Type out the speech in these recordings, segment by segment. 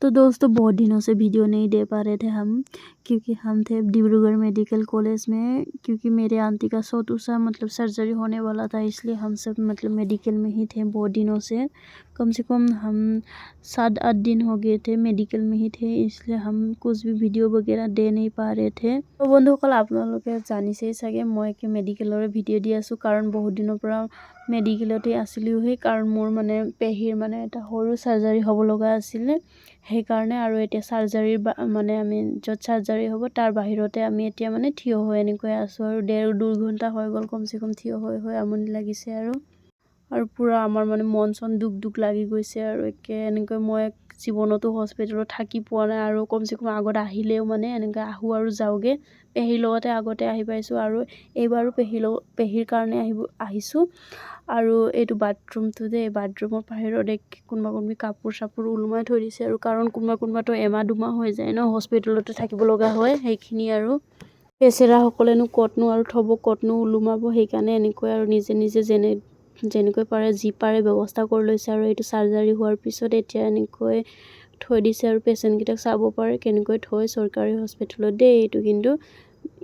तो दोस्तों बहुत दिनों से वीडियो नहीं दे पा रहे थे हम, क्योंकि हम थे डिब्रूगढ़ मेडिकल कॉलेज में, क्योंकि मेरे आंटी का सौतुसा मतलब सर्जरी होने वाला था, इसलिए हम सब मतलब मेडिकल में ही थे बहुत दिनों से कम हम 7-8 दिन हो गए थे मेडिकल में ही थे, इसलिए हम कुछ भी वीडियो वगैरह दे नहीं पा रहे थे। तो बंधुসকल आपलोके जानिसेই চাগে মই কি মেডিকেলৰ ভিডিঅ' দি আছোঁ, কাৰণ বহুত দিনৰ পৰা মেডিকেলতে আছিলোঁ। সেই কাৰণ মোৰ মানে পেহীৰ মানে এটা সৰু চাৰ্জাৰী হ'ব লগা আছিলে, সেইকাৰণে আৰু এতিয়া চাৰ্জাৰীৰ মানে আমি য'ত চাৰ্জাৰী হ'ব তাৰ বাহিৰতে আমি এতিয়া মানে থিয় হৈ এনেকৈ আছোঁ, আৰু 1.5-2 ঘণ্টা হৈ গ'ল কমচে কম থিয় হৈ আমনি লাগিছে আৰু পুৰা আমাৰ মানে মন চন দুখ লাগি গৈছে, আৰু একে এনেকৈ মই জীৱনতো হস্পিটেলত থাকি পোৱা নাই, আৰু কমচে কম আগত আহিলেও মানে এনেকৈ আহোঁ আৰু যাওঁগে। পেহীৰ লগতে আগতে আহি পাইছোঁ, আৰু এইবাৰো পেহীৰ কাৰণে আহিছোঁ। আৰু এইটো বাথৰুমটো যে, এই বাথৰুমৰ বাহিৰত কোনোবা কাপোৰ চাপোৰ ওলোমাই থৈ দিছে, আৰু কাৰণ কোনোবাতো এমাহ দুমাহ হৈ যায় ন হস্পিটেলতে থাকিব লগা হয়, সেইখিনি আৰু বেচেৰাসকলেনো ক'তনো আৰু থ'ব, ক'তনো ওলোমাব, সেইকাৰণে এনেকৈ আৰু নিজে যেনেকৈ পাৰে যি পাৰে ব্যৱস্থা কৰি লৈছে। আৰু এইটো চাৰ্জাৰী হোৱাৰ পিছত এতিয়া এনেকৈ থৈ দিছে, আৰু পেচেণ্টকেইটাক চাব পাৰে কেনেকৈ থয় চৰকাৰী হস্পিটেলত দেই। এইটো কিন্তু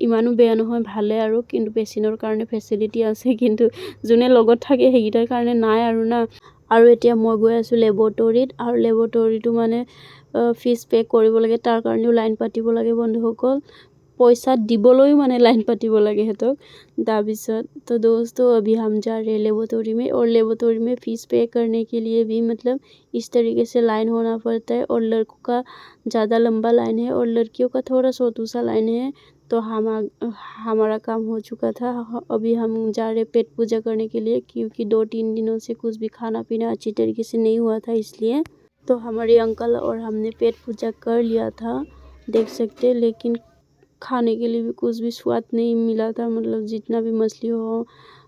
ইমানো বেয়া নহয়, ভালে, আৰু কিন্তু পেচেণ্টৰ কাৰণে ফেচিলিটি আছে, কিন্তু যোনে লগত থাকে সেইকেইটাৰ কাৰণে নাই আৰু না। আৰু এতিয়া মই গৈ আছোঁ লেবৰেটৰীত, আৰু লেবৰেটৰীটো মানে ফিজ পে' কৰিব লাগে, তাৰ কাৰণেও লাইন পাতিব লাগে বন্ধুসকল, पैसा दिबলৈও মানে लाइन पातिब लगे हेतक। তাৰপিছত तो दोस्तों अभी हम जा रहे हैं लेबोरेटरी में, और लेबोरेटरी में फ़ीस पे करने के लिए भी मतलब इस तरीके से लाइन होना पड़ता है, और लड़कों का ज़्यादा लंबा लाइन है और लड़कियों का थोड़ा छोटा लाइन है। तो हमारा काम हो चुका था, अभी हम जा रहे पेट पूजा करने के लिए, क्योंकि 2-3 दिनों से कुछ भी खाना पीना अच्छी तरीके से नहीं हुआ था, इसलिए तो हमारे अंकल और हमने पेट पूजा कर लिया था, देख सकते। लेकिन खाने के लिए भी कुछ भी स्वाद नहीं मिला था, मतलब जितना भी मछली हो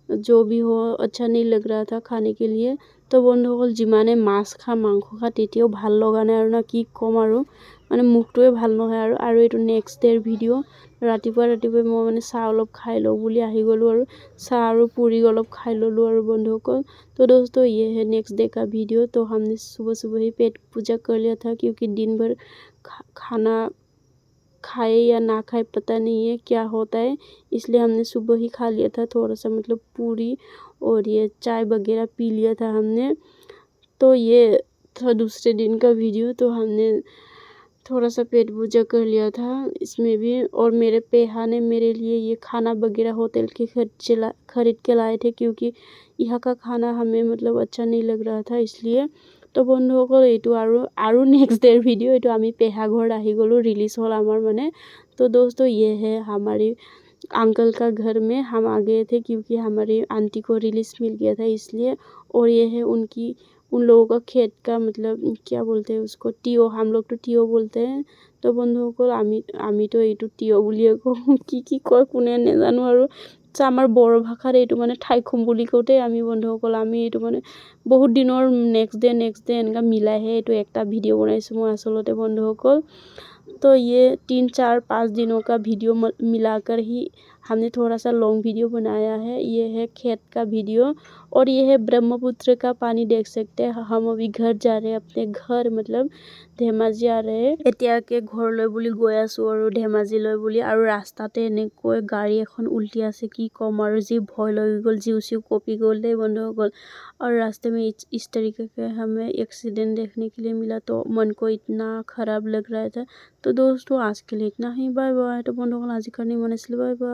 जो भी हो अच्छा नहीं लग रहा था खाने के लिए। तो বন্ধুসকল যিমানে মাছ খা মাংস খা তেতিয়াও ভাল লগা নাই, আৰু না কি ক'ম, আৰু মানে মুখটোৱে ভাল নহয়। আৰু এইটো নেক্সট ডে'ৰ ভিডিঅ'। ৰাতিপুৱাই মই মানে চাহ অলপ খাই লওঁ বুলি আহি গ'লোঁ, আৰু চাহ আৰু পুৰি অলপ খাই ল'লোঁ আৰু বন্ধুসকল। तो दोस्तों ये है नेक्स्ट डे का वीडियो। तो हमने सुबह ही पेट पूजा कर लिया था, क्योंकि दिन भर खाना खाए या ना खाए पता नहीं है क्या होता है, इसलिए हमने सुबह ही खा लिया था थोड़ा सा, मतलब पूरी और ये चाय वगैरह पी लिया था हमने। तो ये था दूसरे दिन का वीडियो। तो हमने थोड़ा सा पेट पूजा कर लिया था इसमें भी, और मेरे पेहा ने मेरे लिए ये खाना वगैरह होटल के खरीद के लाए थे, क्योंकि यहाँ का खाना हमें मतलब अच्छा नहीं लग रहा था, इसलिए। तो বন্ধুসকল এইটো আৰু নেক্সট ডে'ৰ ভিডিঅ'। এইটো আমি পেহা ঘৰত আহি গ'লোঁ, ৰিলিজ হ'ল আমাৰ মানে। तो दोस्तों ये है हमारे अंकल का घर में हम आ गए थे, क्योंकि हमारी आंटी को रिलीज मिल गया था, इसलिए। और ये है उन लोगों का खेत का मतलब क्या बोलते हैं उसको, টিয়, हम लोग तो টিয় बोलते हैं। तो বন্ধুসকল আমি তো এইটো টিয় বুলিয়ে কওঁ, কি কয় কোনে নাজানো আৰু। আমাৰ বড়ো ভাষাত এইটো মানে ঠাইখুম বুলি কওঁতে আমি বন্ধুসকল আমি এইটো মানে বহুত দিনৰ নেক্সট ডে এনেকুৱা মিলাইহে এইটো একটা ভিডিঅ' বনাইছোঁ মই আচলতে বন্ধুসকল। तो ये 3-4-5 दिनों का वीडियो मिलाकर ही हमने थोड़ा सा लॉन्ग वीडियो बनाया है। ये है खेत का वीडियो, और ये है ब्रह्मपुत्र का पानी, देख सकते हैं। हम अभी घर जा रहे हैं, अपने घर मतलब ধেমাজি आ रहे हैं। এতিয়াকে ঘৰলৈ বুলি গৈ আছোঁ, আৰু ধেমাজিলৈ বুলি। আৰু ৰাস্তাতে এনেকৈ গাড়ী এখন উল্টি আছে, কি ক'ম, আৰু যি ভয় লাগি গ'ল, জিউ চিউ কঁপি গ'ল দেই বন্ধুসকল। और रास्ते में इस तरीके के हमें एक्सीडेंट देखने के लिए मिला, तो मन को इतना ख़राब लग रहा था। तो दोस्तों आज के लिए इतना ही, बाय बाय। तो বন্ধুসকল আজিৰ কাৰণে ইমান আছিলে, বাই বাই।